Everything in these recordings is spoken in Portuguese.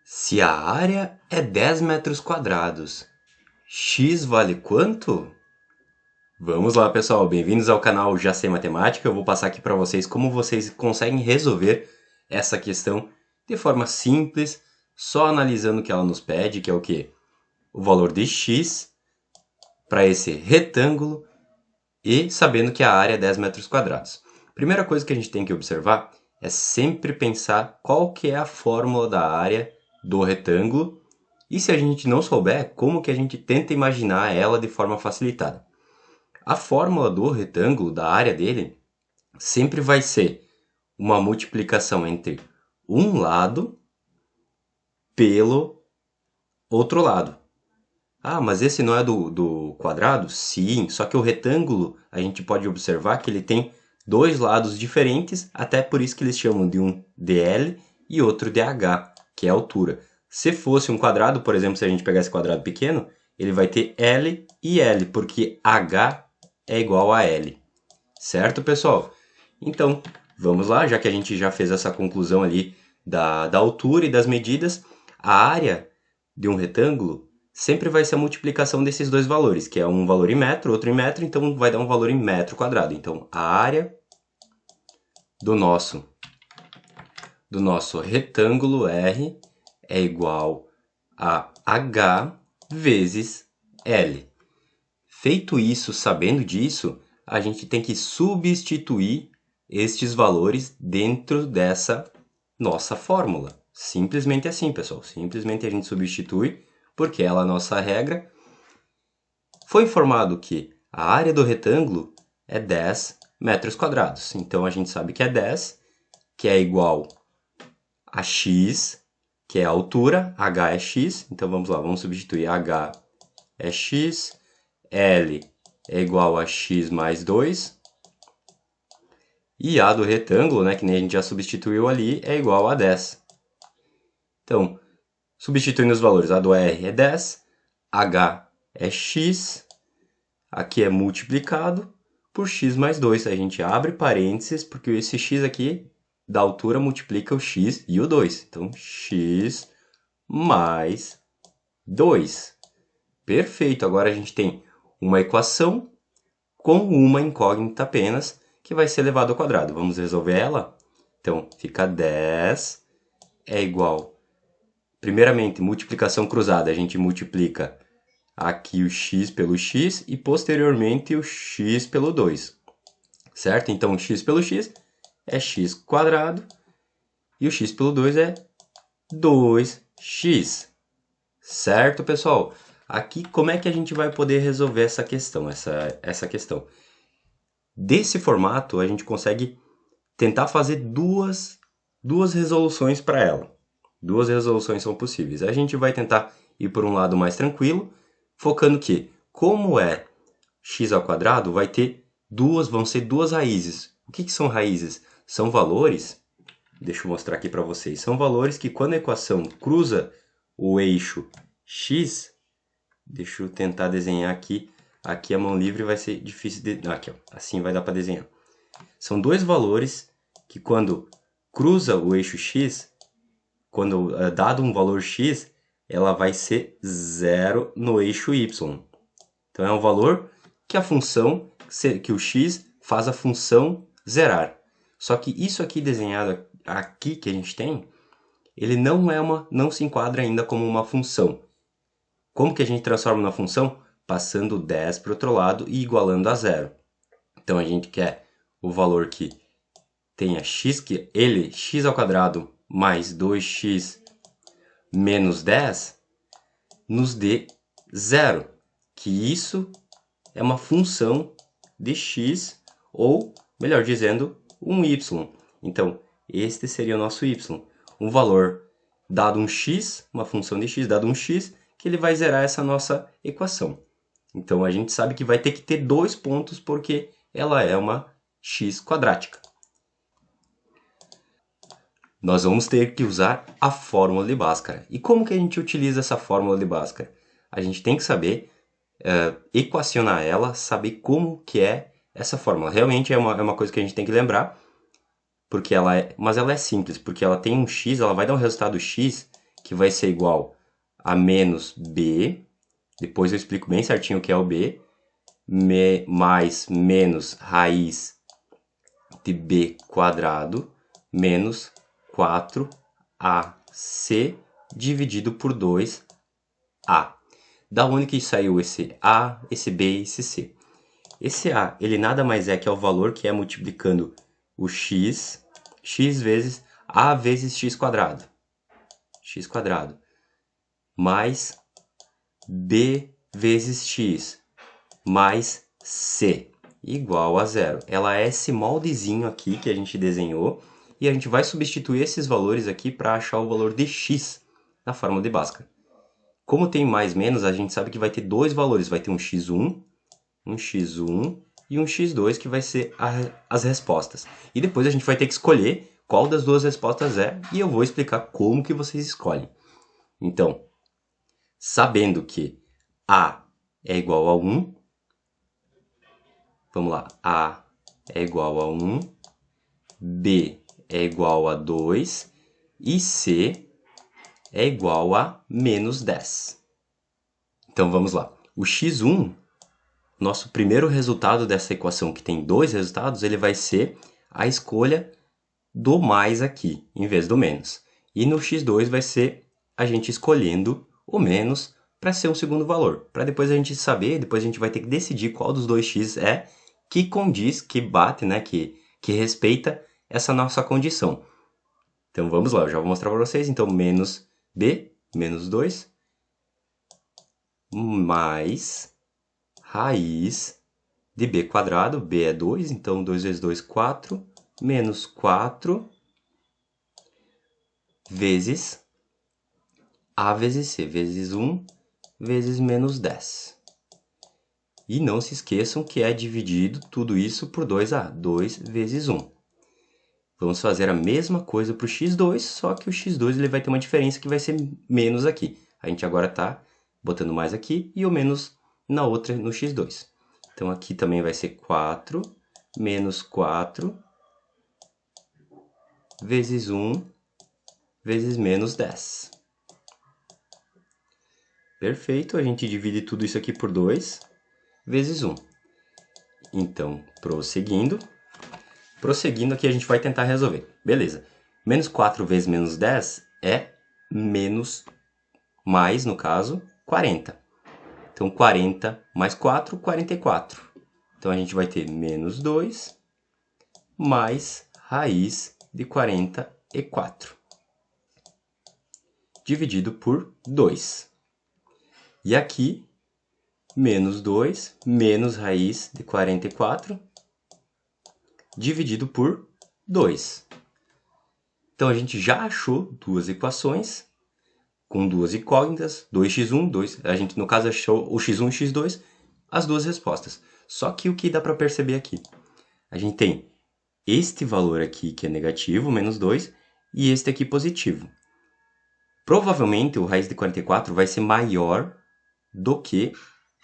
Se a área é 10 metros quadrados, x vale quanto? Vamos lá, pessoal, bem-vindos ao canal Já Sei Matemática. Eu vou passar aqui para vocês como vocês conseguem resolver essa questão de forma simples, só analisando o que ela nos pede, que é o quê? O valor de x para esse retângulo e sabendo que a área é 10 metros quadrados. Primeira coisa que a gente tem que observar é sempre pensar qual que é a fórmula da área do retângulo e se a gente não souber, como que a gente tenta imaginar ela de forma facilitada. A fórmula do retângulo, da área dele, sempre vai ser uma multiplicação entre um lado pelo outro lado. Ah, mas esse não é do quadrado? Sim, só que o retângulo, a gente pode observar que ele tem dois lados diferentes, até por isso que eles chamam de um dl e outro dh, que é a altura. Se fosse um quadrado, por exemplo, se a gente pegar esse quadrado pequeno, ele vai ter L e L, porque H é igual a L. Certo, pessoal? Então, vamos lá, já que a gente já fez essa conclusão ali da altura e das medidas, a área de um retângulo sempre vai ser a multiplicação desses dois valores, que é um valor em metro, outro em metro, então vai dar um valor em metro quadrado. Então, a área do nosso retângulo R é igual a H vezes L. Feito isso, sabendo disso, a gente tem que substituir estes valores dentro dessa nossa fórmula. Simplesmente assim, pessoal. Simplesmente a gente substitui, porque ela é a nossa regra. Foi informado que a área do retângulo é 10 metros quadrados. Então, a gente sabe que é 10, que é igual a x, que é a altura, h é x. Então, vamos lá, vamos substituir h é x, L é igual a x mais 2. E A do retângulo, né, que nem a gente já substituiu ali, é igual a 10. Então, substituindo os valores, A do R é 10, H é x, aqui é multiplicado por x mais 2. A gente abre parênteses, porque esse x aqui da altura multiplica o x e o 2. Então, x mais 2. Perfeito, agora a gente tem uma equação com uma incógnita apenas, que vai ser elevado ao quadrado. Vamos resolver ela? Então, fica 10 é igual... Primeiramente, multiplicação cruzada. A gente multiplica aqui o x pelo x e posteriormente o x pelo 2. Certo? Então, o x pelo x é x quadrado e o x pelo 2 é 2x. Certo, pessoal? Aqui, como é que a gente vai poder resolver essa questão? Essa questão. Desse formato, a gente consegue tentar fazer duas resoluções para ela. Duas resoluções são possíveis. A gente vai tentar ir por um lado mais tranquilo, focando que, como é x ao quadrado, vão ser duas raízes. O que são raízes? São valores, deixa eu mostrar aqui para vocês, são valores que quando a equação cruza o eixo x, deixa eu tentar desenhar aqui. Aqui a mão livre vai ser difícil de... Aqui, ó, assim vai dar para desenhar. São dois valores que quando cruza o eixo x, quando é dado um valor x, ela vai ser zero no eixo y. Então é um valor que a função, que o x faz a função zerar. Só que isso aqui desenhado aqui que a gente tem, ele não se enquadra ainda como uma função. Como que a gente transforma na função? Passando 10 para o outro lado e igualando a zero. Então a gente quer o valor que tenha x, que ele, x ao quadrado mais 2x menos 10, nos dê zero. Que isso é uma função de x, ou, melhor dizendo, um y. Então, este seria o nosso y. Um valor dado um x, uma função de x dado um x, que ele vai zerar essa nossa equação. Então, a gente sabe que vai ter que ter dois pontos, porque ela é uma x quadrática. Nós vamos ter que usar a fórmula de Bhaskara. E como que a gente utiliza essa fórmula de Bhaskara? A gente tem que saber equacionar ela, saber como que é essa fórmula. Realmente é uma coisa que a gente tem que lembrar, mas ela é simples, porque ela tem um x, ela vai dar um resultado x que vai ser igual a menos b, depois eu explico bem certinho o que é o b, mais menos raiz de b quadrado, menos 4ac dividido por 2a. Da onde que saiu esse a, esse b e esse c? Esse a, ele nada mais é que é o valor que é multiplicando o x vezes a vezes x quadrado, mais b vezes x, mais c, igual a zero. Ela é esse moldezinho aqui que a gente desenhou, e a gente vai substituir esses valores aqui para achar o valor de x na fórmula de Bhaskara. Como tem mais menos, a gente sabe que vai ter dois valores, vai ter um x1 e um x2, que vai ser as respostas. E depois a gente vai ter que escolher qual das duas respostas é, e eu vou explicar como que vocês escolhem. Então, sabendo que a é igual a 1, vamos lá, a é igual a 1, b é igual a 2 e c é igual a menos 10. Então vamos lá. O x1, nosso primeiro resultado dessa equação, que tem dois resultados, ele vai ser a escolha do mais aqui, em vez do menos. E no x2 vai ser a gente escolhendo o menos para ser um segundo valor. Para depois a gente saber, depois a gente vai ter que decidir qual dos dois x é que condiz, que bate, né, que respeita essa nossa condição. Então vamos lá, eu já vou mostrar para vocês. Então menos b, menos 2, mais raiz de b quadrado, b é 2, então 2 vezes 2, 4, menos 4 vezes a vezes c, vezes 1, vezes menos 10. E não se esqueçam que é dividido tudo isso por 2a, 2 vezes 1. Vamos fazer a mesma coisa para o x2, só que o x2 ele vai ter uma diferença que vai ser menos aqui. A gente agora está botando mais aqui e o menos na outra, no x2. Então aqui também vai ser 4 menos 4 vezes 1 vezes menos 10. Perfeito, a gente divide tudo isso aqui por 2 vezes 1. Então, prosseguindo aqui a gente vai tentar resolver. Beleza, menos 4 vezes menos 10 é menos, mais no caso, 40. Então 40 mais 4, 44. Então a gente vai ter menos 2 mais raiz de 44. Dividido por 2. E aqui, menos 2 menos raiz de 44 dividido por 2. Então, a gente já achou duas equações com duas incógnitas, 2x1, a gente no caso achou o x1 e o x2, as duas respostas. Só que o que dá para perceber aqui? A gente tem este valor aqui que é negativo, menos 2, e este aqui positivo. Provavelmente o raiz de 44 vai ser maior do que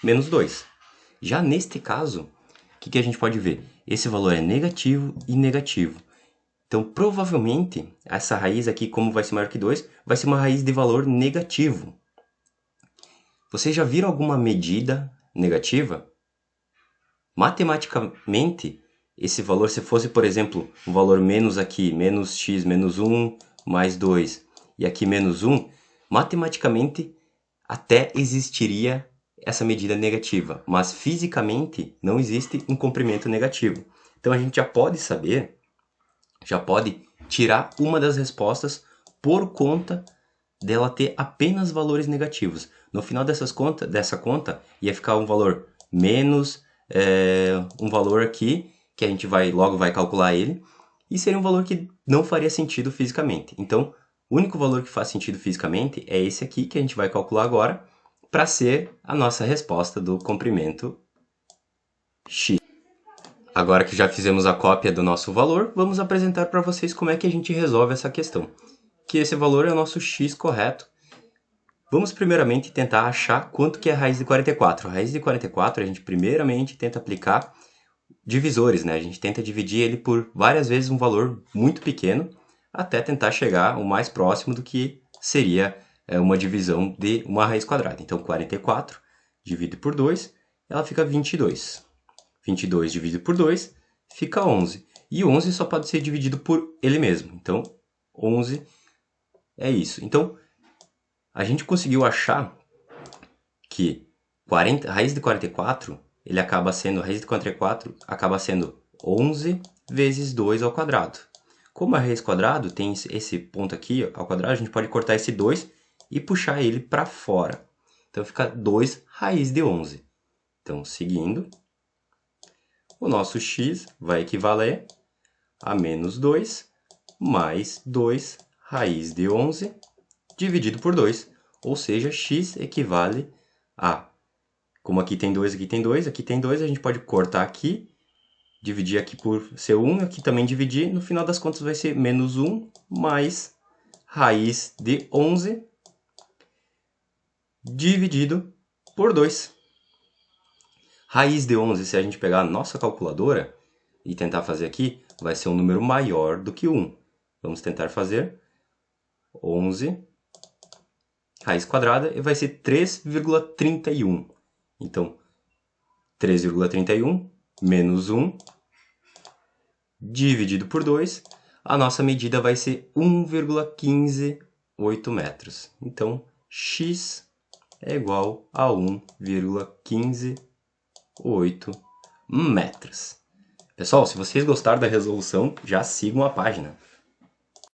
menos 2. Já neste caso, o que a gente pode ver? Esse valor é negativo e negativo. Então, provavelmente, essa raiz aqui, como vai ser maior que 2, vai ser uma raiz de valor negativo. Vocês já viram alguma medida negativa? Matematicamente, esse valor, se fosse, por exemplo, um valor menos aqui, menos x, menos 1, mais 2, e aqui menos 1, matematicamente até existiria essa medida negativa, mas fisicamente não existe um comprimento negativo. Então a gente já pode saber, já pode tirar uma das respostas por conta dela ter apenas valores negativos. No final dessa conta ia ficar um valor menos um valor aqui, que a gente logo vai calcular ele, e seria um valor que não faria sentido fisicamente. Então, o único valor que faz sentido fisicamente é esse aqui, que a gente vai calcular agora, para ser a nossa resposta do comprimento x. Agora que já fizemos a cópia do nosso valor, vamos apresentar para vocês como é que a gente resolve essa questão. Que esse valor é o nosso x correto. Vamos primeiramente tentar achar quanto que é a raiz de 44. A raiz de 44 a gente primeiramente tenta aplicar divisores, né? A gente tenta dividir ele por várias vezes um valor muito pequeno, até tentar chegar o mais próximo do que seria uma divisão de uma raiz quadrada. Então, 44 dividido por 2, ela fica 22. 22 dividido por 2 fica 11. E 11 só pode ser dividido por ele mesmo. Então, 11 é isso. Então, a gente conseguiu achar que raiz de 44, raiz de 44 acaba sendo 11 vezes 2 ao quadrado. Como a raiz quadrado tem esse ponto aqui ao quadrado, a gente pode cortar esse 2 e puxar ele para fora. Então, fica 2 raiz de 11. Então, seguindo, o nosso x vai equivaler a menos 2 mais 2 raiz de 11 dividido por 2. Ou seja, x equivale a... Como aqui tem 2, aqui tem 2, aqui tem 2, a gente pode cortar aqui, dividir aqui por ser 1, aqui também dividir. No final das contas vai ser menos 1 mais raiz de 11 dividido por 2. Raiz de 11, se a gente pegar a nossa calculadora e tentar fazer aqui, vai ser um número maior do que 1. Vamos tentar fazer 11 raiz quadrada e vai ser 3,31. Então, 3,31 menos 1 dividido por 2, a nossa medida vai ser 1,158 metros. Então, x é igual a 1,158 metros. Pessoal, se vocês gostaram da resolução, já sigam a página.